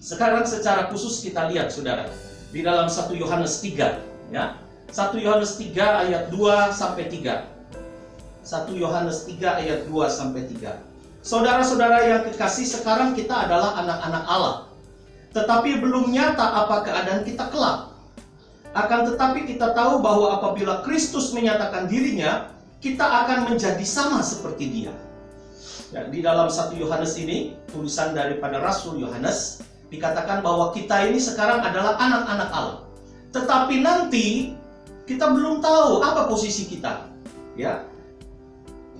Sekarang secara khusus kita lihat saudara, di dalam 1 Yohanes 3, ya. 1 Yohanes 3 ayat 2 sampai 3. 1 Yohanes 3 ayat 2 sampai 3. Saudara-saudara yang kekasih, sekarang kita adalah anak-anak Allah. Tetapi belum nyata apa keadaan kita kelak. Akan tetapi kita tahu bahwa apabila Kristus menyatakan dirinya, kita akan menjadi sama seperti Dia. Ya, di dalam 1 Yohanes ini, tulisan daripada Rasul Yohanes, dikatakan bahwa kita ini sekarang adalah anak-anak Allah. Tetapi nanti kita belum tahu apa posisi kita. Ya.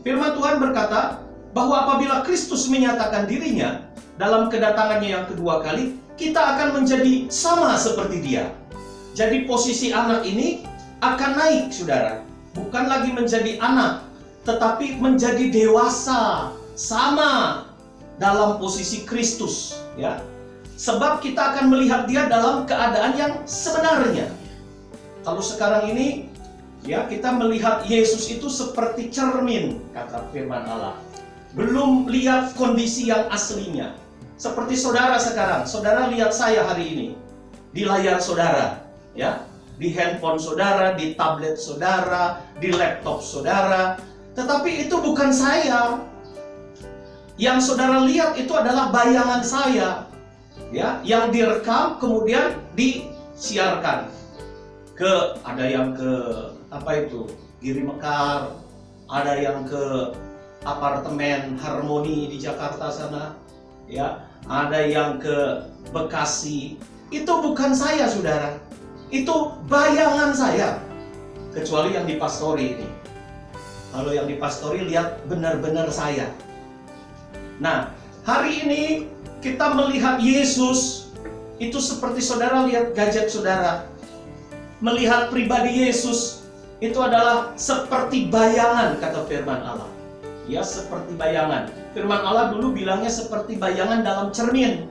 Firman Tuhan berkata bahwa apabila Kristus menyatakan dirinya dalam kedatangannya yang kedua kali, kita akan menjadi sama seperti Dia. Jadi posisi anak ini akan naik, saudara. Bukan lagi menjadi anak, tetapi menjadi dewasa, sama dalam posisi Kristus, ya. Sebab kita akan melihat Dia dalam keadaan yang sebenarnya. Kalau sekarang ini, ya, kita melihat Yesus itu seperti cermin, kata firman Allah. Belum lihat kondisi yang aslinya. Seperti saudara sekarang, saudara lihat saya hari ini di layar saudara, ya, di handphone saudara, di tablet saudara, di laptop saudara. Tetapi itu bukan saya. Yang saudara lihat itu adalah bayangan saya, ya, yang direkam kemudian disiarkan ke, ada yang ke Giri Mekar, ada yang ke apartemen Harmoni di Jakarta sana, ya, ada yang ke Bekasi. Itu bukan saya, saudara. Itu bayangan saya. Kecuali yang dipastori ini. Kalau yang dipastori lihat benar-benar saya. Nah, hari ini kita melihat Yesus itu seperti saudara lihat gadget saudara. Melihat pribadi Yesus itu adalah seperti bayangan, kata firman Allah. Ya, seperti bayangan. Firman Allah dulu bilangnya seperti bayangan dalam cermin.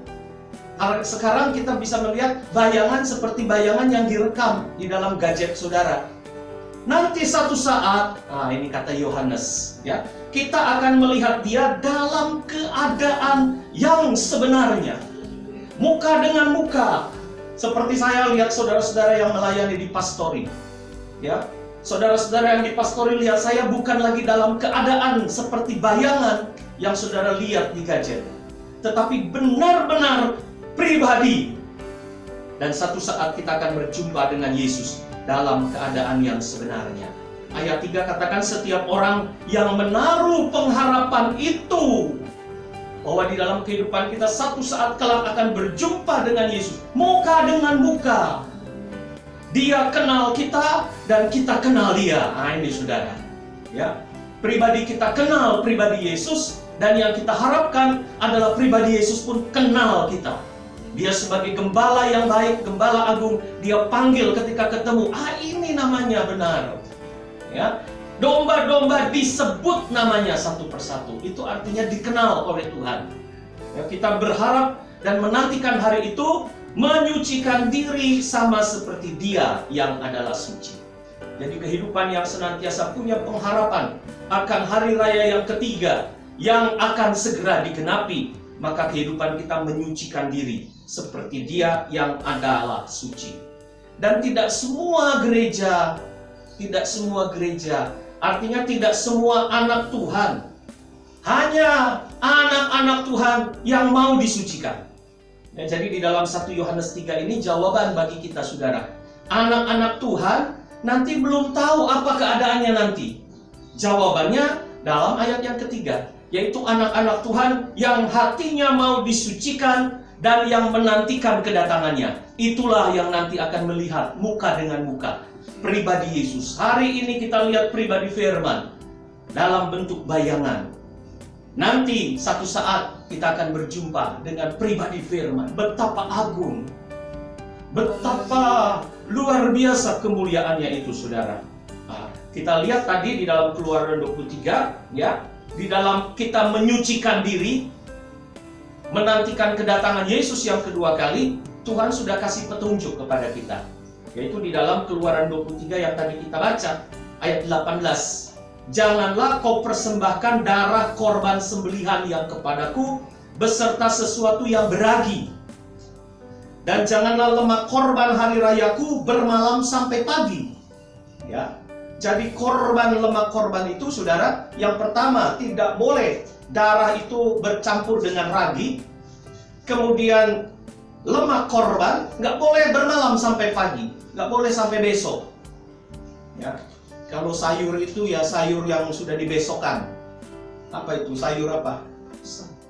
Sekarang kita bisa melihat bayangan seperti bayangan yang direkam di dalam gadget saudara. Nanti satu saat, ini kata Yohanes, ya, kita akan melihat Dia dalam keadaan yang sebenarnya. Muka dengan muka. Seperti saya lihat saudara-saudara yang melayani di pastori. Ya, saudara-saudara yang di pastori lihat saya bukan lagi dalam keadaan seperti bayangan yang saudara lihat di gadget. Tetapi benar-benar pribadi. Dan satu saat kita akan berjumpa dengan Yesus dalam keadaan yang sebenarnya. Ayat 3 katakan setiap orang yang menaruh pengharapan itu, bahwa di dalam kehidupan kita satu saat kelak akan berjumpa dengan Yesus muka dengan muka. Dia kenal kita dan kita kenal Dia. Ini saudara, ya, pribadi kita kenal pribadi Yesus, dan yang kita harapkan adalah pribadi Yesus pun kenal kita. Dia sebagai gembala yang baik, gembala agung, Dia panggil ketika ketemu, ini namanya benar. Ya, domba-domba disebut namanya satu persatu. Itu artinya dikenal oleh Tuhan. Ya, kita berharap dan menantikan hari itu menyucikan diri sama seperti Dia yang adalah suci. Jadi kehidupan yang senantiasa punya pengharapan akan hari raya yang ketiga yang akan segera digenapi, maka kehidupan kita menyucikan diri seperti Dia yang adalah suci. Dan tidak semua gereja, artinya tidak semua anak Tuhan, hanya anak-anak Tuhan yang mau disucikan. Ya, jadi di dalam 1 Yohanes 3 ini jawaban bagi kita, saudara. Anak-anak Tuhan nanti belum tahu apa keadaannya nanti. Jawabannya dalam ayat yang ketiga, yaitu anak-anak Tuhan yang hatinya mau disucikan dan yang menantikan kedatangannya. Itulah yang nanti akan melihat muka dengan muka pribadi Yesus. Hari ini kita lihat pribadi firman dalam bentuk bayangan. Nanti satu saat kita akan berjumpa dengan pribadi firman. Betapa agung, betapa luar biasa kemuliaannya itu, saudara. Kita lihat tadi di dalam Keluaran 23, ya, di dalam kita menyucikan diri, menantikan kedatangan Yesus yang kedua kali, Tuhan sudah kasih petunjuk kepada kita. Yaitu di dalam Keluaran 23 yang tadi kita baca, ayat 18. Janganlah kau persembahkan darah korban sembelihan yang kepadaku, beserta sesuatu yang beragi. Dan janganlah lemak korban hari rayaku bermalam sampai pagi. Ya. Jadi korban lemak korban itu, saudara, yang pertama tidak boleh darah itu bercampur dengan ragi. Kemudian lemak korban nggak boleh bermalam sampai pagi, nggak boleh sampai besok. Ya. Kalau sayur itu ya sayur yang sudah dibesokkan. Apa itu? Sayur apa?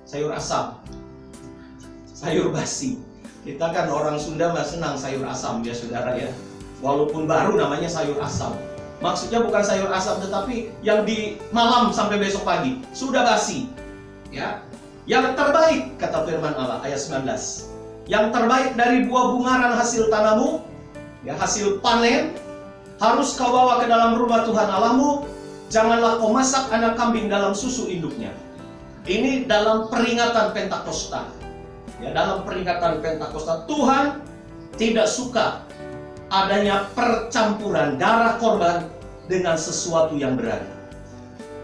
Sayur asam. Sayur basi. Kita kan orang Sunda masih senang sayur asam ya, saudara ya. Walaupun baru namanya sayur asam. Maksudnya bukan sayur asam, tetapi yang di malam sampai besok pagi sudah basi. Ya, yang terbaik kata firman Allah ayat 19. Yang terbaik dari buah bungaran hasil tanahmu, ya hasil panen, harus kau bawa ke dalam rumah Tuhan Allahmu. Janganlah kau masak anak kambing dalam susu induknya. Ini dalam peringatan Pentakosta. Ya, dalam peringatan Pentakosta Tuhan tidak suka adanya percampuran darah korban dengan sesuatu yang berada.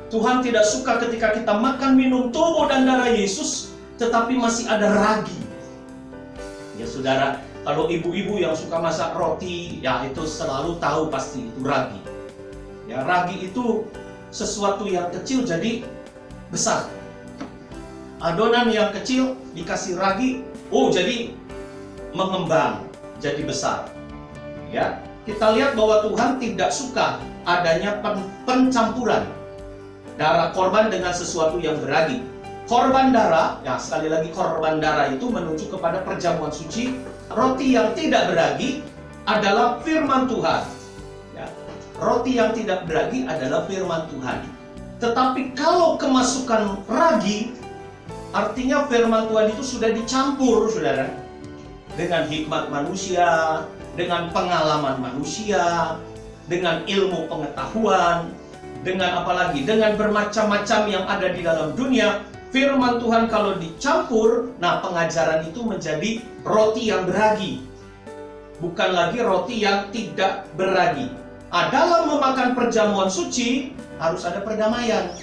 Tuhan tidak suka ketika kita makan minum tubuh dan darah Yesus tetapi masih ada ragi. Ya saudara, kalau ibu-ibu yang suka masak roti, ya itu selalu tahu pasti itu ragi. Ya, ragi itu sesuatu yang kecil jadi besar. Adonan yang kecil dikasih ragi, jadi mengembang, jadi besar. Ya, kita lihat bahwa Tuhan tidak suka adanya pencampuran darah korban dengan sesuatu yang beragi. Korban darah, ya sekali lagi korban darah itu menunjuk kepada perjamuan suci. Roti yang tidak beragi adalah firman Tuhan. Ya, roti yang tidak beragi adalah firman Tuhan. Tetapi kalau kemasukan ragi, artinya firman Tuhan itu sudah dicampur, saudara, dengan hikmat manusia, dengan pengalaman manusia, dengan ilmu pengetahuan, dengan apalagi dengan bermacam-macam yang ada di dalam dunia. Firman Tuhan kalau dicampur, nah pengajaran itu menjadi roti yang beragi, bukan lagi roti yang tidak beragi. Dalam memakan perjamuan suci harus ada perdamaian.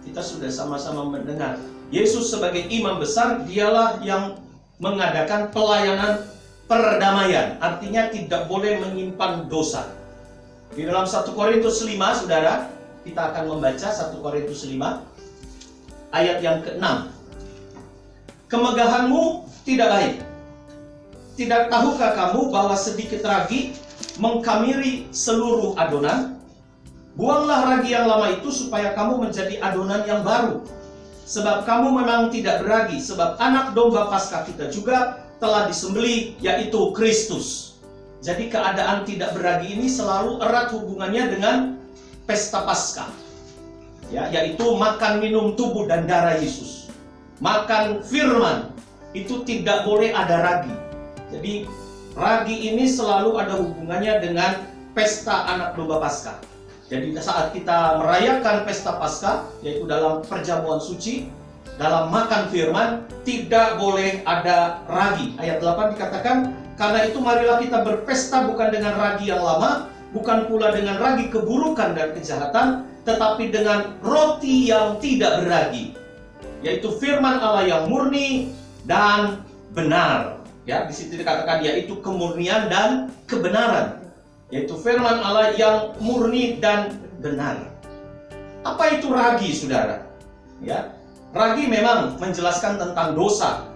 Kita sudah sama-sama mendengar Yesus sebagai imam besar, dialah yang mengadakan pelayanan perdamaian, artinya tidak boleh menyimpan dosa. Di dalam 1 Korintus 5, saudara, kita akan membaca 1 Korintus 5 ayat yang ke-6. Kemegahanmu tidak baik. Tidak tahukah kamu bahwa sedikit ragi mengkamiri seluruh adonan? Buanglah ragi yang lama itu supaya kamu menjadi adonan yang baru. Sebab kamu memang tidak beragi, sebab anak domba Paskah kita juga telah disembelih, yaitu Kristus. Jadi keadaan tidak beragi ini selalu erat hubungannya dengan pesta Paskah, ya, yaitu makan minum tubuh dan darah Yesus. Makan firman itu tidak boleh ada ragi. Jadi ragi ini selalu ada hubungannya dengan pesta anak domba Paskah. Jadi saat kita merayakan pesta Paskah, yaitu dalam perjamuan suci, dalam makan firman, tidak boleh ada ragi. Ayat 8 dikatakan, karena itu marilah kita berpesta bukan dengan ragi yang lama, bukan pula dengan ragi keburukan dan kejahatan, tetapi dengan roti yang tidak beragi, yaitu firman Allah yang murni dan benar. Ya, di situ dikatakan yaitu kemurnian dan kebenaran, yaitu firman Allah yang murni dan benar. Apa itu ragi, saudara? Ya, ragi memang menjelaskan tentang dosa.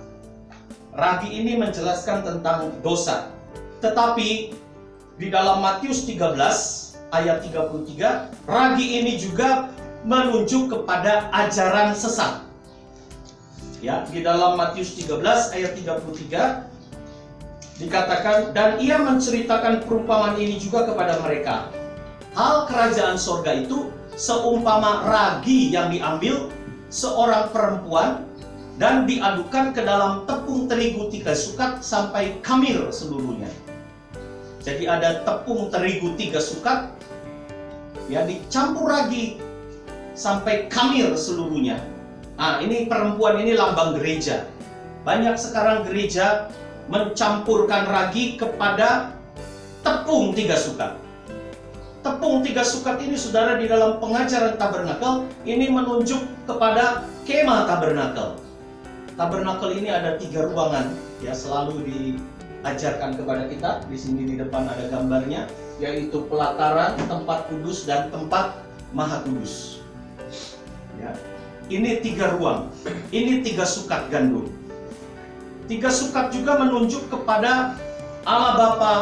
Ragi ini menjelaskan tentang dosa. Tetapi di dalam Matius 13 ayat 33, ragi ini juga menunjuk kepada ajaran sesat. Ya, di dalam Matius 13 ayat 33 dikatakan, dan ia menceritakan perumpamaan ini juga kepada mereka. Hal kerajaan sorga itu seumpama ragi yang diambil seorang perempuan dan diadukan ke dalam tepung terigu 3 sukat sampai kamir seluruhnya. Jadi ada tepung terigu 3 sukat yang dicampur ragi sampai kamir seluruhnya. Nah, ini perempuan ini lambang gereja. Banyak sekarang gereja mencampurkan ragi kepada tepung 3 sukat. Tepung 3 sukat ini, saudara, di dalam pengajaran tabernakel ini menunjuk kepada kemah tabernakel. Tabernakel ini ada 3 ruangan, ya, selalu ajarkan kepada kita. Di sini di depan ada gambarnya, yaitu pelataran, tempat kudus, dan tempat maha kudus. Ya. Ini 3 ruang, ini 3 sukat gandum. 3 sukat juga menunjuk kepada Allah Bapa,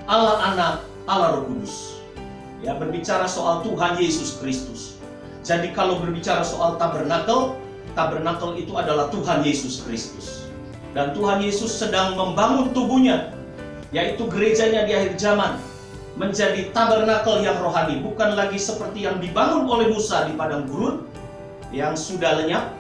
Allah Anak, Allah Roh Kudus. Ya, berbicara soal Tuhan Yesus Kristus. Jadi kalau berbicara soal tabernakel, tabernakel itu adalah Tuhan Yesus Kristus. Dan Tuhan Yesus sedang membangun tubuhnya, yaitu gerejanya di akhir zaman, menjadi tabernakel yang rohani. Bukan lagi seperti yang dibangun oleh Musa di padang gurun, yang sudah lenyap.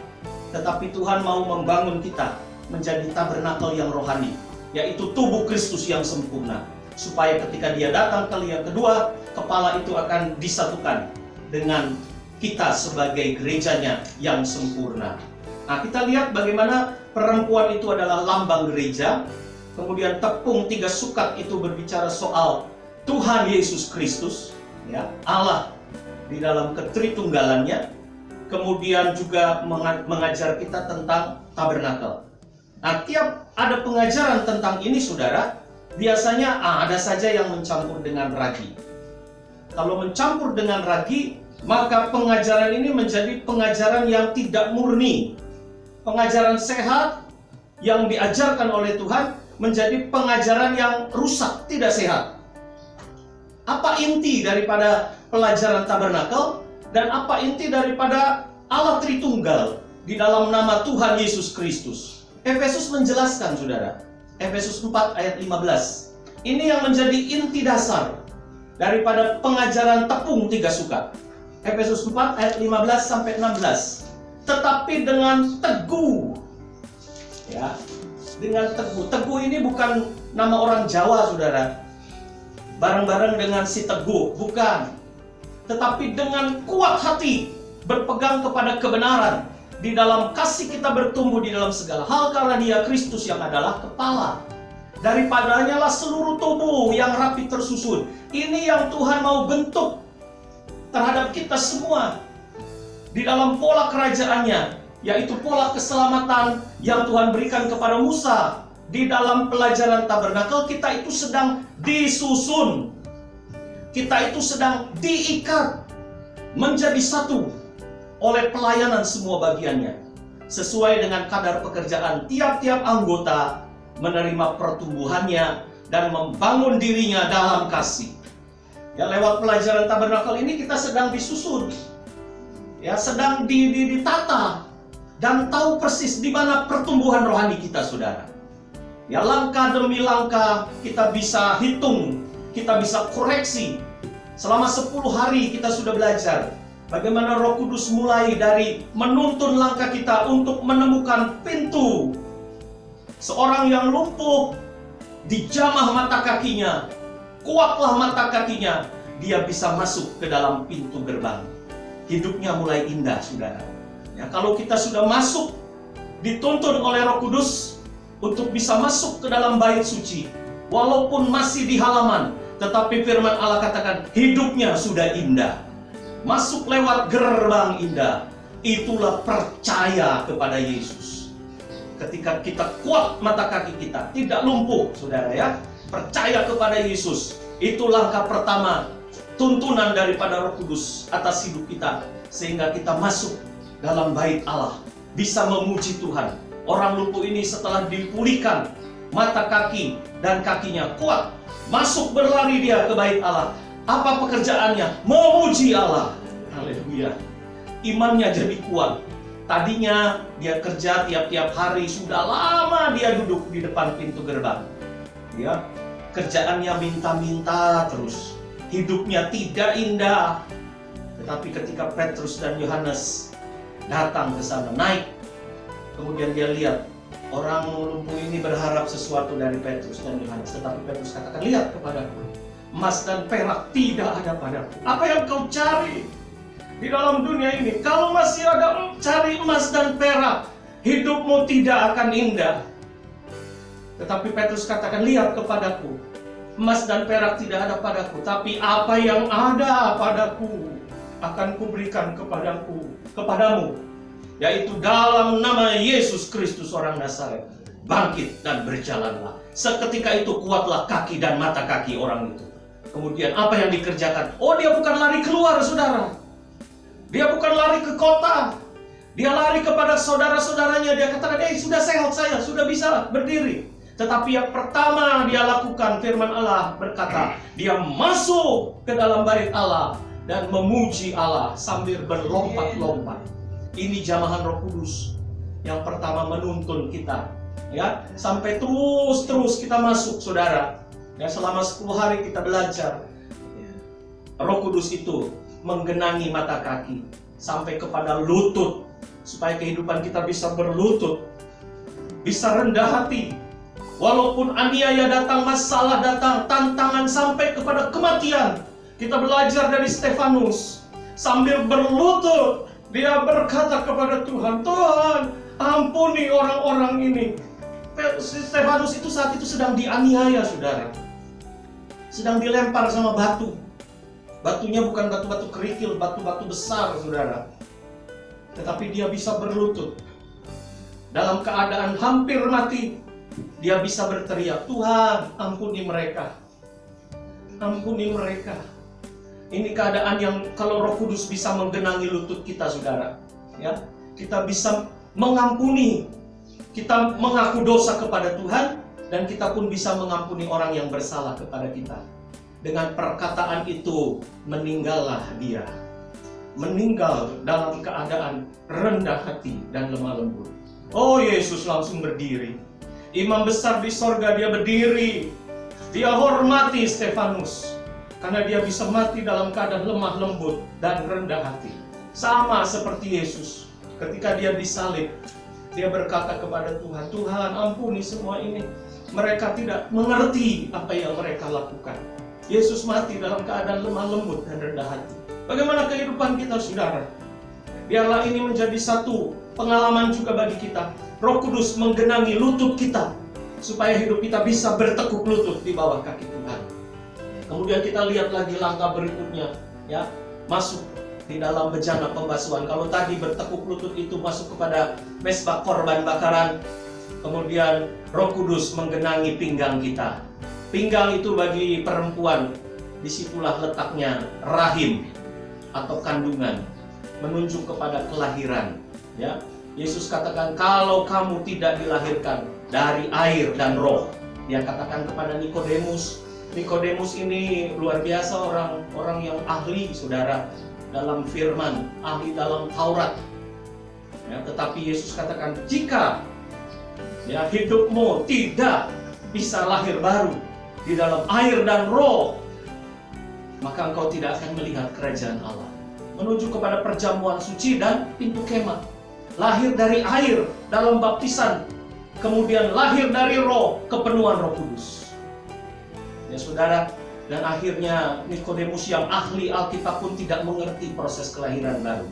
Tetapi Tuhan mau membangun kita menjadi tabernakel yang rohani, yaitu tubuh Kristus yang sempurna. Supaya ketika dia datang kali yang kedua, kepala itu akan disatukan dengan kita sebagai gerejanya yang sempurna. Nah, kita lihat bagaimana perempuan itu adalah lambang gereja. Kemudian tepung 3 sukat itu berbicara soal Tuhan Yesus Kristus, ya, Allah di dalam ketritunggalannya. Kemudian juga mengajar kita tentang tabernakel. Nah, tiap ada pengajaran tentang ini, saudara, biasanya ada saja yang mencampur dengan ragi. Kalau mencampur dengan ragi, maka pengajaran ini menjadi pengajaran yang tidak murni. Pengajaran sehat yang diajarkan oleh Tuhan menjadi pengajaran yang rusak, tidak sehat. Apa inti daripada pelajaran tabernakel dan apa inti daripada Allah Tritunggal di dalam nama Tuhan Yesus Kristus? Efesus menjelaskan, saudara. Efesus 4 ayat 15. Ini yang menjadi inti dasar daripada pengajaran tepung 3 sukat. Efesus 4 ayat 15 sampai 16. Tetapi dengan teguh, ya, dengan teguh. Teguh ini bukan nama orang Jawa, saudara. Bareng-bareng dengan si Teguh, bukan. Tetapi dengan kuat hati, berpegang kepada kebenaran. Di dalam kasih kita bertumbuh di dalam segala hal, karena Dia Kristus yang adalah kepala. Daripadanya lah seluruh tubuh yang rapi tersusun. Ini yang Tuhan mau bentuk terhadap kita semua di dalam pola kerajaannya, yaitu pola keselamatan yang Tuhan berikan kepada Musa. Di dalam pelajaran tabernakel, kita itu sedang disusun, kita itu sedang diikat menjadi satu oleh pelayanan semua bagiannya, sesuai dengan kadar pekerjaan tiap-tiap anggota, menerima pertumbuhannya dan membangun dirinya dalam kasih. Ya, lewat pelajaran tabernakel ini kita sedang disusun, ya, sedang ditata dan tahu persis di mana pertumbuhan rohani kita, saudara. Ya, langkah demi langkah kita bisa hitung, kita bisa koreksi. Selama 10 hari kita sudah belajar bagaimana Roh Kudus mulai dari menuntun langkah kita untuk menemukan pintu. Seorang yang lumpuh, dijamah mata kakinya, kuatlah mata kakinya, dia bisa masuk ke dalam pintu gerbang. Hidupnya mulai indah, saudara. Ya, kalau kita sudah masuk, dituntun oleh Roh Kudus untuk bisa masuk ke dalam bait suci, walaupun masih di halaman, tetapi firman Allah katakan hidupnya sudah indah. Masuk lewat gerbang indah, itulah percaya kepada Yesus. Ketika kita kuat mata kaki kita, tidak lumpuh, saudara, ya, percaya kepada Yesus, itu langkah pertama tuntunan daripada Roh Kudus atas hidup kita, sehingga kita masuk dalam bait Allah, bisa memuji Tuhan. Orang lumpuh ini setelah dipulihkan mata kaki dan kakinya kuat, masuk berlari dia ke bait Allah. Apa pekerjaannya? Memuji Allah. Haleluya. Imannya jadi kuat. Tadinya dia kerja tiap-tiap hari, sudah lama dia duduk di depan pintu gerbang. Ya, kerjaannya minta-minta terus. Hidupnya tidak indah. Tetapi ketika Petrus dan Yohanes datang ke sana, naik, kemudian dia lihat orang lumpuh ini berharap sesuatu dari Petrus dan Yohanes. Tetapi Petrus katakan, lihat kepadaku, emas dan perak tidak ada padaku. Apa yang kau cari di dalam dunia ini? Kalau masih ada cari emas dan perak, hidupmu tidak akan indah. Tetapi Petrus katakan, lihat kepadaku, emas dan perak tidak ada padaku, tapi apa yang ada padaku akan kuberikan kepadamu, yaitu dalam nama Yesus Kristus orang Nazaret. bangkit dan berjalanlah. Seketika itu kuatlah kaki dan mata kaki orang itu. Kemudian apa yang dikerjakan? Oh, dia bukan lari keluar, saudara. Dia bukan lari ke kota. Dia lari kepada saudara-saudaranya. Dia katakan, sudah sehat saya, sudah bisa berdiri. Tetapi yang pertama dia lakukan, firman Allah berkata, dia masuk ke dalam bait Allah dan memuji Allah sambil berlompat-lompat. Ini jamahan Roh Kudus yang pertama menuntun kita, ya, sampai terus kita masuk, saudara. Ya, selama 10 hari kita belajar. Roh Kudus itu menggenangi mata kaki sampai kepada lutut, supaya kehidupan kita bisa berlutut, bisa rendah hati. Walaupun aniaya datang, masalah datang, tantangan sampai kepada kematian. Kita belajar dari Stefanus. Sambil berlutut, dia berkata kepada Tuhan, Tuhan, ampuni orang-orang ini. Stefanus itu saat itu sedang dianiaya, saudara. Sedang dilempar sama batu. Batunya bukan batu-batu kerikil, batu-batu besar, saudara. Tetapi dia bisa berlutut. Dalam keadaan hampir mati, dia bisa berteriak, Tuhan, ampuni mereka. Ampuni mereka. Ini keadaan yang kalau Roh Kudus bisa menggenangi lutut kita, saudara. Ya, kita bisa mengampuni. Kita mengaku dosa kepada Tuhan, dan kita pun bisa mengampuni orang yang bersalah kepada kita. Dengan perkataan itu, meninggallah dia. Meninggal dalam keadaan rendah hati dan lemah lembut. Oh, Yesus langsung berdiri. Imam besar di sorga, dia berdiri. Dia hormati Stefanus, karena dia bisa mati dalam keadaan lemah lembut dan rendah hati. Sama seperti Yesus. Ketika dia disalib, dia berkata kepada Tuhan, Tuhan, ampuni semua ini. Mereka tidak mengerti apa yang mereka lakukan. Yesus mati dalam keadaan lemah lembut dan rendah hati. Bagaimana kehidupan kita, saudara? Biarlah ini menjadi satu pengalaman juga bagi kita. Roh Kudus menggenangi lutut kita, supaya hidup kita bisa bertekuk lutut di bawah kaki Tuhan. Kemudian kita lihat lagi langkah berikutnya, ya, masuk di dalam bejana pembasuhan. Kalau tadi bertekuk lutut itu masuk kepada mesbah korban bakaran, kemudian Roh Kudus menggenangi pinggang kita. Pinggang itu bagi perempuan, disitulah letaknya rahim atau kandungan, menunjuk kepada kelahiran. Ya, Yesus katakan, kalau kamu tidak dilahirkan dari air dan roh. Dia katakan kepada Nikodemus. Nikodemus ini luar biasa, orang yang ahli, saudara, dalam firman, ahli dalam Taurat. Ya, tetapi Yesus katakan, jika ya, hidupmu tidak bisa lahir baru di dalam air dan roh, maka engkau tidak akan melihat kerajaan Allah. Menuju kepada perjamuan suci dan pintu kemah. Lahir dari air dalam baptisan, kemudian lahir dari roh, kepenuhan Roh Kudus. Ya, saudara, dan akhirnya Nikodemus yang ahli Alkitab pun tidak mengerti proses kelahiran baru.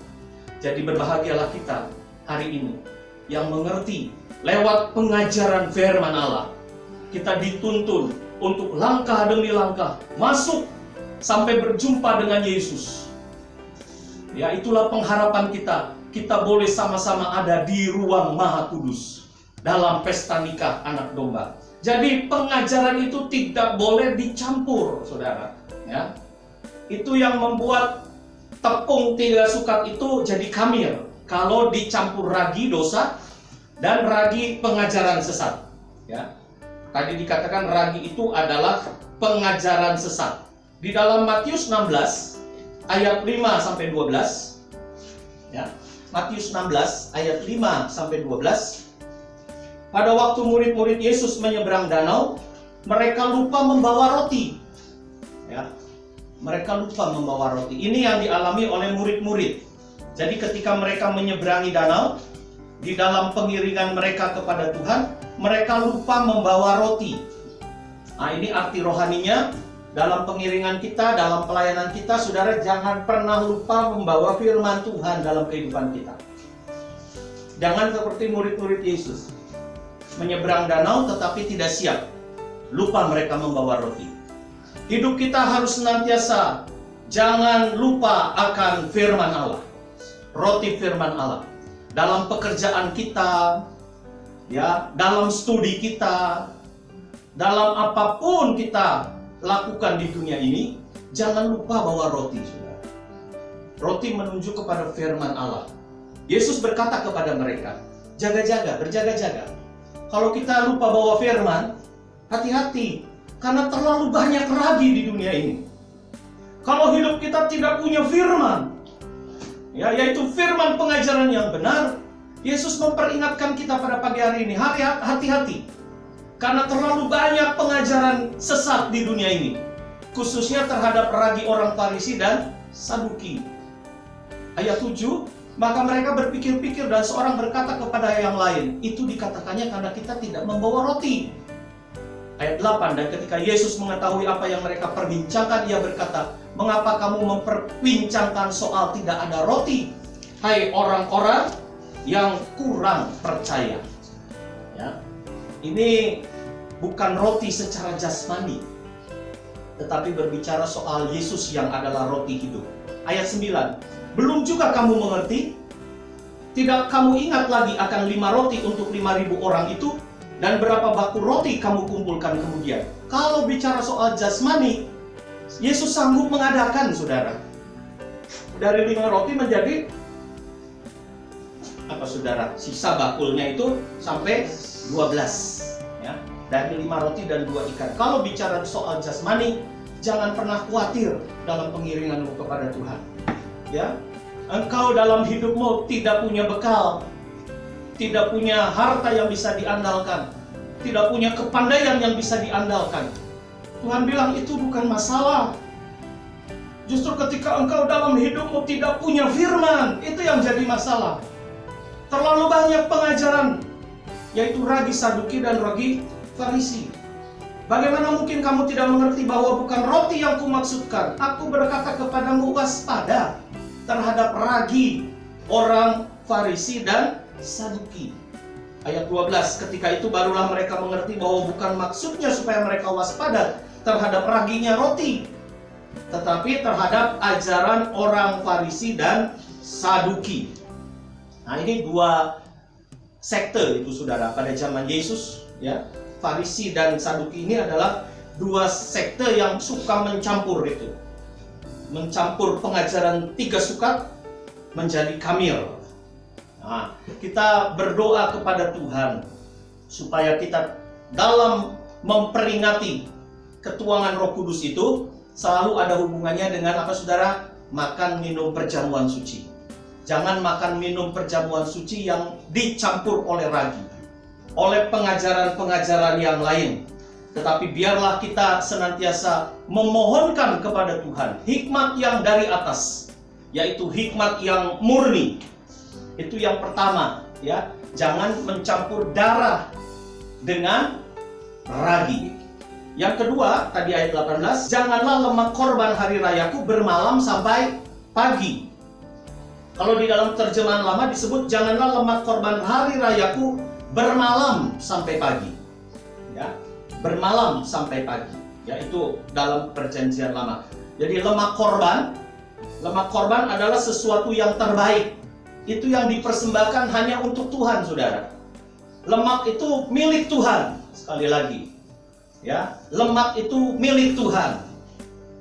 Jadi berbahagialah kita hari ini yang mengerti lewat pengajaran firman Allah. Kita dituntun untuk langkah demi langkah masuk sampai berjumpa dengan Yesus. Ya, itulah pengharapan kita. Kita boleh sama-sama ada di ruang Maha Kudus dalam pesta nikah anak domba. Jadi pengajaran itu tidak boleh dicampur, saudara. Ya, itu yang membuat tepung tidak sukat itu jadi kamir. Kalau dicampur ragi dosa dan ragi pengajaran sesat. Ya, tadi dikatakan ragi itu adalah pengajaran sesat. Di dalam Matius 16 ayat 5 sampai 12, ya. Matius 16 ayat 5 sampai 12. Pada waktu murid-murid Yesus menyeberang danau, mereka lupa membawa roti. Ya. Mereka lupa membawa roti. Ini yang dialami oleh murid-murid. Jadi ketika mereka menyeberangi danau, di dalam pengiringan mereka kepada Tuhan, mereka lupa membawa roti. Nah, ini arti rohaninya. Dalam pengiringan kita, dalam pelayanan kita, saudara, jangan pernah lupa membawa firman Tuhan dalam kehidupan kita. Jangan seperti murid-murid Yesus, menyeberang danau tetapi tidak siap, lupa mereka membawa roti. Hidup kita harus senantiasa jangan lupa akan firman Allah, roti firman Allah. Dalam pekerjaan kita, Ya, dalam studi kita, dalam apapun kita lakukan di dunia ini, jangan lupa bawa roti, saudara. Roti menunjuk kepada firman Allah. Yesus berkata kepada mereka, jaga-jaga, berjaga-jaga. Kalau kita lupa bawa firman, hati-hati, karena terlalu banyak ragi di dunia ini. Kalau hidup kita tidak punya firman, ya, yaitu firman pengajaran yang benar, Yesus memperingatkan kita pada pagi hari ini, hati-hati. Karena terlalu banyak pengajaran sesat di dunia ini, khususnya terhadap ragi orang Farisi dan Saduki. Ayat 7, maka mereka berpikir-pikir dan seorang berkata kepada yang lain, itu dikatakannya karena kita tidak membawa roti. Ayat 8, dan ketika Yesus mengetahui apa yang mereka perbincangkan, ia berkata, mengapa kamu memperbincangkan soal tidak ada roti? Hai orang-orang yang kurang percaya. Ya. Ini bukan roti secara jasmani, tetapi berbicara soal Yesus yang adalah roti hidup. Ayat 9, belum juga kamu mengerti? Tidak kamu ingat lagi akan 5 roti untuk 5.000 orang itu? Dan berapa baku roti kamu kumpulkan kemudian? Kalau bicara soal jasmani, Yesus sanggup mengadakan, saudara. Dari 5 roti menjadi apa, saudara? Sisa bakulnya itu sampai 12. Ya. Dari 5 roti dan 2 ikan. Kalau bicara soal jasmani, jangan pernah khawatir dalam pengiringanmu kepada Tuhan. Ya, engkau dalam hidupmu tidak punya bekal, tidak punya harta yang bisa diandalkan, tidak punya kepandaian yang bisa diandalkan. Tuhan bilang itu bukan masalah. Justru ketika engkau dalam hidupmu tidak punya firman, itu yang jadi masalah. Terlalu banyak pengajaran, yaitu ragi Saduki dan ragi Farisi. Bagaimana mungkin kamu tidak mengerti bahwa bukan roti yang kumaksudkan? Aku berkata kepadamu, waspada terhadap ragi orang Farisi dan Saduki. Ayat 12, ketika itu barulah mereka mengerti bahwa bukan maksudnya supaya mereka waspada terhadap raginya roti, tetapi terhadap ajaran orang Farisi dan Saduki. Nah, ini 2 sekte itu, saudara, pada zaman Yesus, ya. Farisi dan Saduki ini adalah 2 sekte yang suka mencampur itu. Mencampur pengajaran 3 sukat menjadi kamil. Nah, kita berdoa kepada Tuhan supaya kita dalam memperingati ketuangan Roh Kudus itu selalu ada hubungannya dengan apa, saudara? Makan minum perjamuan suci. Jangan makan minum perjamuan suci yang dicampur oleh ragi, oleh pengajaran-pengajaran yang lain. Tetapi biarlah kita senantiasa memohonkan kepada Tuhan hikmat yang dari atas, yaitu hikmat yang murni. Itu yang pertama, ya. Jangan mencampur darah dengan ragi. Yang kedua, tadi ayat 18, janganlah lemak korban hari rayaku bermalam sampai pagi. Kalau di dalam terjemahan lama disebut janganlah lemak korban hari rayaku bermalam sampai pagi. Ya, bermalam sampai pagi. Ya, itu dalam perjanjian lama. Jadi lemak korban adalah sesuatu yang terbaik. Itu yang dipersembahkan hanya untuk Tuhan, saudara. Lemak itu milik Tuhan. Sekali lagi, ya, lemak itu milik Tuhan.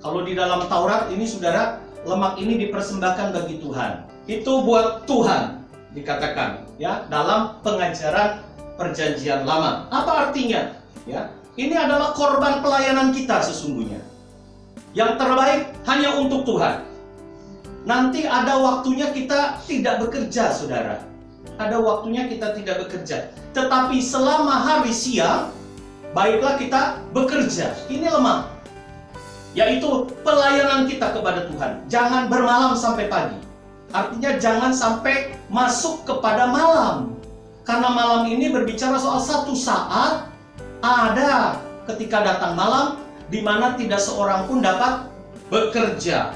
Kalau di dalam Taurat ini, saudara, lemak ini dipersembahkan bagi Tuhan. Itu buat Tuhan, dikatakan, ya, dalam pengajaran perjanjian lama. Apa artinya? Ya, ini adalah korban pelayanan kita sesungguhnya. Yang terbaik hanya untuk Tuhan. Nanti ada waktunya kita tidak bekerja, saudara. Ada waktunya kita tidak bekerja. Tetapi selama hari siang, baiklah kita bekerja. Ini lemak, yaitu pelayanan kita kepada Tuhan. Jangan bermalam sampai pagi. Artinya jangan sampai masuk kepada malam. Karena malam ini berbicara soal satu saat ada ketika datang malam di mana tidak seorang pun dapat bekerja.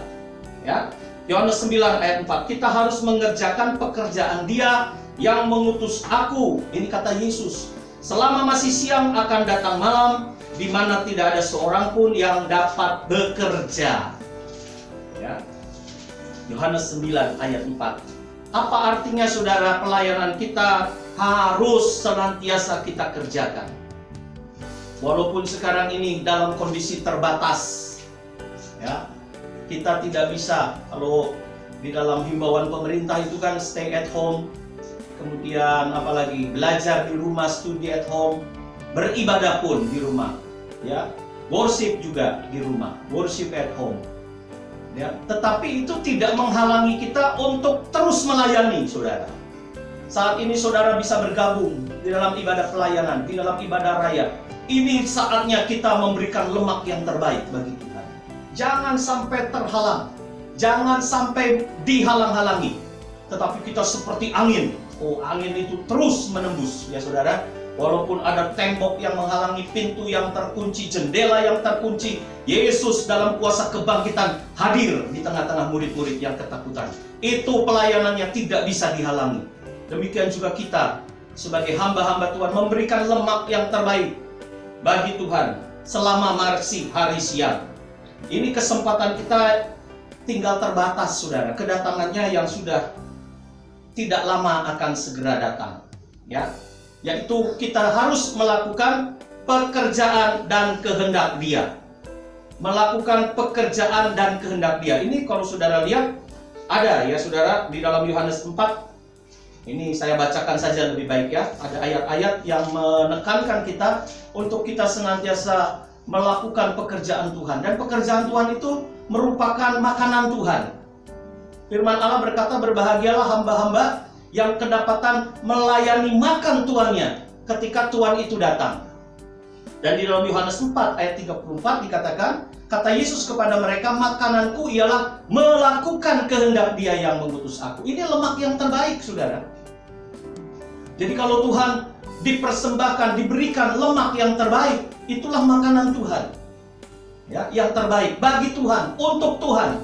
Ya. Yohanes 9 ayat 4, kita harus mengerjakan pekerjaan Dia yang mengutus aku. Ini kata Yesus. Selama masih siang akan datang malam di mana tidak ada seorang pun yang dapat bekerja. Ya. Yohanes 9 ayat 4. Apa artinya, saudara, pelayanan kita harus senantiasa kita kerjakan. Walaupun sekarang ini dalam kondisi terbatas, ya, kita tidak bisa, kalau di dalam himbauan pemerintah itu kan stay at home, kemudian apalagi belajar di rumah, studi at home, beribadah pun di rumah, ya, worship juga di rumah, worship at home, ya. Tetapi itu tidak menghalangi kita untuk terus melayani, saudara. Saat ini saudara bisa bergabung di dalam ibadah pelayanan, di dalam ibadah raya. Ini saatnya kita memberikan lemak yang terbaik bagi Tuhan. Jangan sampai terhalang, jangan sampai dihalang-halangi, tetapi kita seperti angin. Oh, angin itu terus menembus, ya saudara. Walaupun ada tembok yang menghalangi, pintu yang terkunci, jendela yang terkunci, Yesus dalam kuasa kebangkitan hadir di tengah-tengah murid-murid yang ketakutan. Itu pelayanannya tidak bisa dihalangi. Demikian juga kita sebagai hamba-hamba Tuhan memberikan lemak yang terbaik bagi Tuhan selama marsi hari siang. Ini kesempatan kita tinggal terbatas, saudara. Kedatangannya yang sudah tidak lama akan segera datang, ya. Yaitu kita harus melakukan pekerjaan dan kehendak Dia. Melakukan pekerjaan dan kehendak Dia. Ini kalau saudara lihat ada, ya saudara, di dalam Yohanes 4. Ini saya bacakan saja lebih baik, ya. Ada ayat-ayat yang menekankan kita untuk kita senantiasa melakukan pekerjaan Tuhan. Dan pekerjaan Tuhan itu merupakan makanan Tuhan. Firman Allah berkata, berbahagialah hamba-hamba yang kedapatan melayani makan tuannya ketika Tuhan itu datang. Dan di dalam Yohanes 4 ayat 34 dikatakan, kata Yesus kepada mereka, makananku ialah melakukan kehendak Dia yang mengutus aku. Ini lemak yang terbaik, saudara. Jadi kalau Tuhan dipersembahkan, diberikan lemak yang terbaik, itulah makanan Tuhan, ya, yang terbaik bagi Tuhan, untuk Tuhan.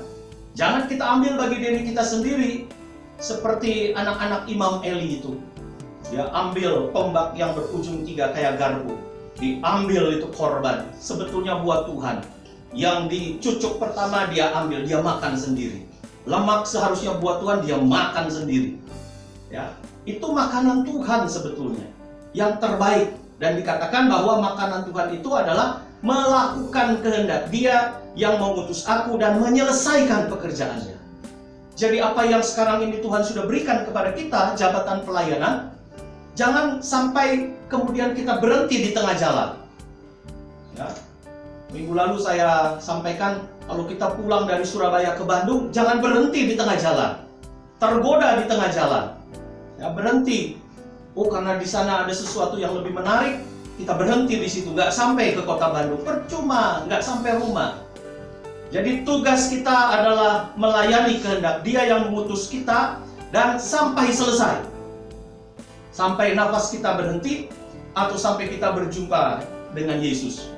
Jangan kita ambil bagi diri kita sendiri, seperti anak-anak Imam Eli itu. Ya, ambil tombak yang berujung 3 kayak garpu, diambil itu korban, sebetulnya buat Tuhan. Yang dicucuk pertama dia ambil, dia makan sendiri. Lemak seharusnya buat Tuhan, dia makan sendiri. Ya, itu makanan Tuhan sebetulnya yang terbaik. Dan dikatakan bahwa makanan Tuhan itu adalah melakukan kehendak Dia yang mengutus aku dan menyelesaikan pekerjaannya. Jadi apa yang sekarang ini Tuhan sudah berikan kepada kita, jabatan pelayanan, jangan sampai kemudian kita berhenti di tengah jalan, ya. Minggu lalu saya sampaikan, kalau kita pulang dari Surabaya ke Bandung, jangan berhenti di tengah jalan, tergoda di tengah jalan, ya, berhenti. Oh, karena di sana ada sesuatu yang lebih menarik, kita berhenti di situ, nggak sampai ke kota Bandung, percuma, nggak sampai rumah. Jadi tugas kita adalah melayani kehendak Dia yang mengutus kita, dan sampai selesai, sampai nafas kita berhenti, atau sampai kita berjumpa dengan Yesus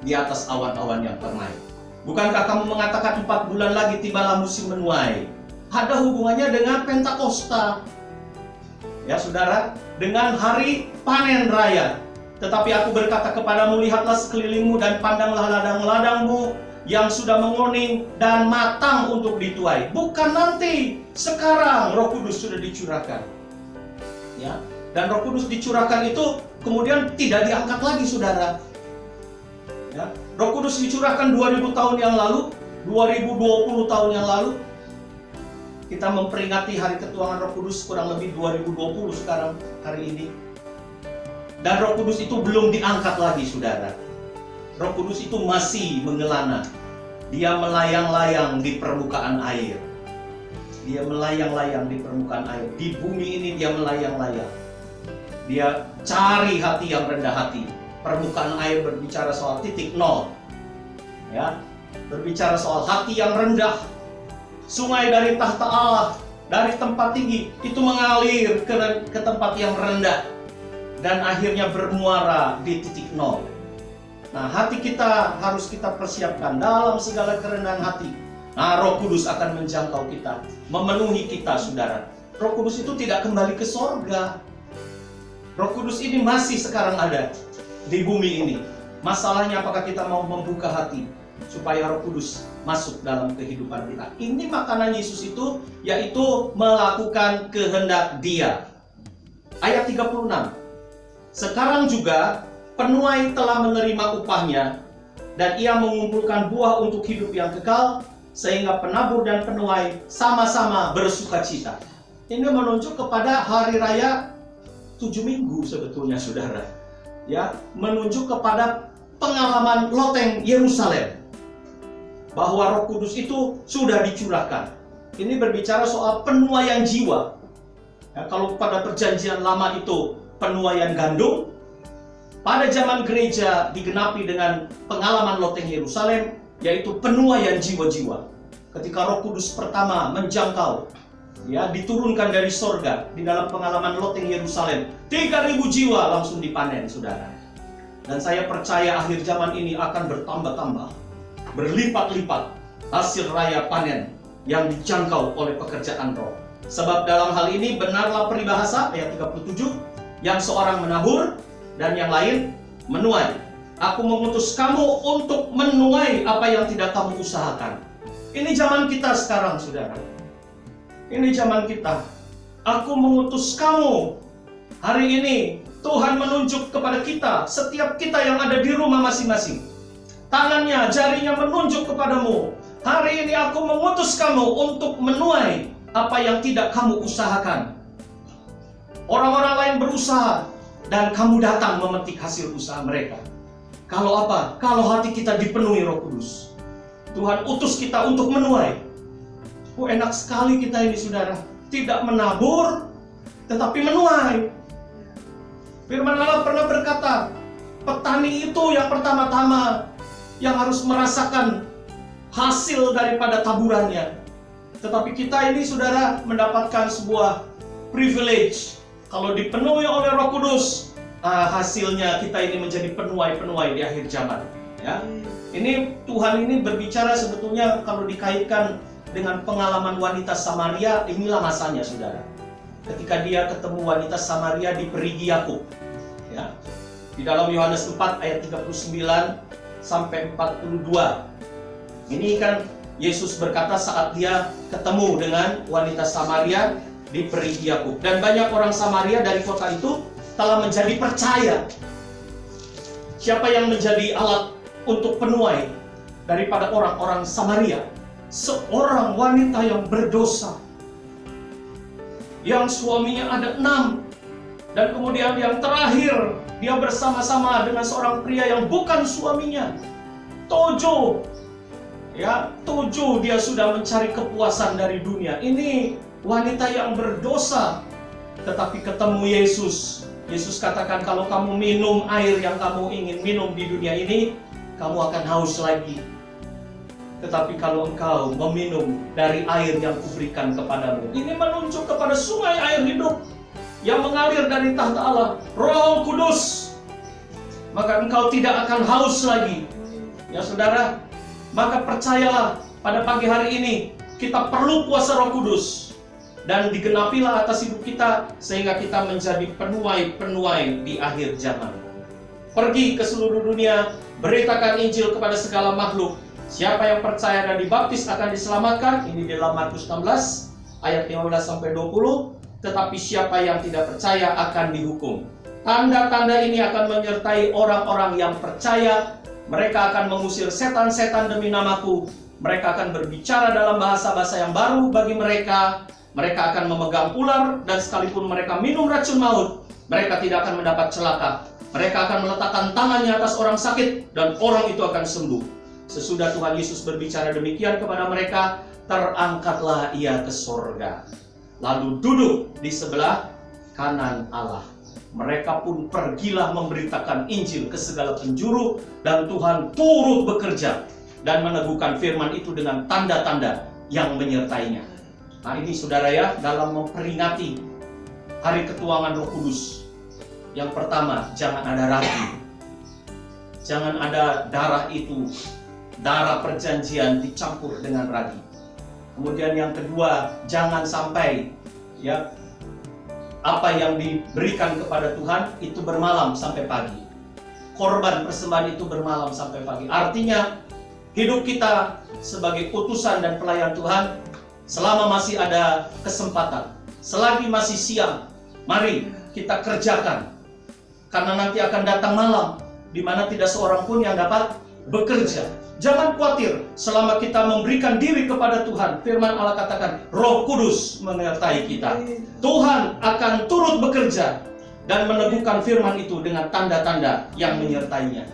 di atas awan-awan yang permai. Bukankah kamu mengatakan 4 bulan lagi tibalah musim menuai? Ada hubungannya dengan Pentakosta, ya saudara, dengan hari panen raya. Tetapi aku berkata kepadamu, lihatlah sekelilingmu dan pandanglah ladang-ladangmu yang sudah menguning dan matang untuk dituai. Bukan nanti, sekarang Roh Kudus sudah dicurahkan, ya. Dan Roh Kudus dicurahkan itu kemudian tidak diangkat lagi, saudara. Ya. Roh Kudus dicurahkan 2000 tahun yang lalu, 2020 tahun yang lalu. Kita memperingati hari ketuahan Roh Kudus kurang lebih 2020 sekarang, hari ini. Dan Roh Kudus itu belum diangkat lagi, saudara. Roh Kudus itu masih mengelana. Dia melayang-layang di permukaan air. Dia melayang-layang di permukaan air. Di bumi ini dia melayang-layang. Dia cari hati yang rendah hati. Permukaan air berbicara soal titik nol, ya, berbicara soal hati yang rendah. Sungai dari tahta Allah, dari tempat tinggi, itu mengalir ke tempat yang rendah, dan akhirnya bermuara di titik nol. Nah, hati kita harus kita persiapkan dalam segala kerendahan hati. Nah, Roh Kudus akan menjangkau kita, memenuhi kita, saudara. Roh Kudus itu tidak kembali ke sorga. Roh Kudus ini masih sekarang ada di bumi ini. Masalahnya apakah kita mau membuka hati supaya Roh Kudus masuk dalam kehidupan kita. Ini makanan Yesus itu, yaitu melakukan kehendak Dia. ayat 36. Sekarang juga penuai telah menerima upahnya, dan ia mengumpulkan buah untuk hidup yang kekal, sehingga penabur dan penuai sama-sama bersukacita. Ini menunjuk kepada hari raya 7 minggu sebetulnya, saudara. Ya, menunjuk kepada pengalaman loteng Yerusalem, bahwa Roh Kudus itu sudah dicurahkan. Ini berbicara soal penuaian jiwa. Ya, kalau pada perjanjian lama itu penuaian gandum, pada zaman gereja digenapi dengan pengalaman loteng Yerusalem, yaitu penuaian jiwa-jiwa. Ketika Roh Kudus pertama menjangkau, ya, diturunkan dari sorga di dalam pengalaman loteng Yerusalem, 3.000 jiwa langsung dipanen, saudara. Dan saya percaya akhir zaman ini akan bertambah-tambah, berlipat-lipat hasil raya panen yang dijangkau oleh pekerjaan Roh. Sebab dalam hal ini benarlah peribahasa ayat 37, yang seorang menabur dan yang lain menuai. Aku mengutus kamu untuk menuai apa yang tidak kamu usahakan. Ini zaman kita sekarang, saudara. Ini zaman kita. Aku mengutus kamu. Hari ini Tuhan menunjuk kepada kita, setiap kita yang ada di rumah masing-masing. Tangannya, jarinya menunjuk kepadamu. Hari ini aku mengutus kamu untuk menuai apa yang tidak kamu usahakan. Orang-orang lain berusaha, dan kamu datang memetik hasil usaha mereka. Kalau apa? Kalau hati kita dipenuhi Roh Kudus. Tuhan utus kita untuk menuai. Enak sekali kita ini, saudara. Tidak menabur, tetapi menuai. Firman Allah pernah berkata, petani itu yang pertama-tama yang harus merasakan hasil daripada taburannya. Tetapi kita ini, saudara, mendapatkan sebuah privilege. Kalau dipenuhi oleh Roh Kudus, hasilnya kita ini menjadi penuai-penuai di akhir zaman. Ya, ini Tuhan ini berbicara sebetulnya kalau dikaitkan dengan pengalaman wanita Samaria, inilah masanya, saudara. Ketika dia ketemu wanita Samaria di Perigi Yakub. Ya, di dalam Yohanes 4 ayat 39 sampai 42. Ini kan Yesus berkata saat dia ketemu dengan wanita Samaria di Perigi Yakub. Dan banyak orang Samaria dari kota itu telah menjadi percaya. Siapa yang menjadi alat untuk penuai daripada orang-orang Samaria? Seorang wanita yang berdosa, yang suaminya ada 6. Dan kemudian yang terakhir, dia bersama-sama dengan seorang pria yang bukan suaminya. 7. Ya, 7 dia sudah mencari kepuasan dari dunia. Ini wanita yang berdosa, tetapi ketemu Yesus. Yesus katakan, kalau kamu minum air yang kamu ingin minum di dunia ini, kamu akan haus lagi. Tetapi kalau engkau meminum dari air yang kuberikan kepadamu, ini menunjuk kepada sungai air hidup yang mengalir dari tahta Allah, Roh Kudus, maka engkau tidak akan haus lagi. Ya, saudara, maka percayalah, pada pagi hari ini kita perlu kuasa Roh Kudus, dan digenapilah atas hidup kita sehingga kita menjadi penuai-penuai di akhir zaman. Pergi ke seluruh dunia, beritakan Injil kepada segala makhluk. Siapa yang percaya dan dibaptis akan diselamatkan. Ini dalam Markus 16 ayat 15 sampai 20. Tetapi siapa yang tidak percaya akan dihukum. Tanda-tanda ini akan menyertai orang-orang yang percaya. Mereka akan mengusir setan-setan demi namaku. Mereka akan berbicara dalam bahasa-bahasa yang baru bagi mereka. Mereka akan memegang ular, dan sekalipun mereka minum racun maut, mereka tidak akan mendapat celaka. Mereka akan meletakkan tangannya atas orang sakit, dan orang itu akan sembuh. Sesudah Tuhan Yesus berbicara demikian kepada mereka, terangkatlah ia ke sorga, lalu duduk di sebelah kanan Allah. Mereka pun pergilah memberitakan Injil ke segala penjuru, dan Tuhan turut bekerja dan meneguhkan firman itu dengan tanda-tanda yang menyertainya. Nah, ini, saudara, ya, dalam memperingati hari ketuangan Roh Kudus. Yang pertama, jangan ada ragi. Jangan ada darah itu, darah perjanjian dicampur dengan ragi. Kemudian yang kedua, jangan sampai, ya, apa yang diberikan kepada Tuhan itu bermalam sampai pagi. Korban persembahan itu bermalam sampai pagi. Artinya, hidup kita sebagai utusan dan pelayan Tuhan, selama masih ada kesempatan, selagi masih siang, Mari kita kerjakan. Karena nanti akan datang malam di mana tidak seorang pun yang dapat bekerja. Jangan khawatir, selama kita memberikan diri kepada Tuhan. Firman Allah katakan, Roh Kudus menyertai kita. Tuhan akan turut bekerja dan meneguhkan firman itu dengan tanda-tanda yang menyertainya.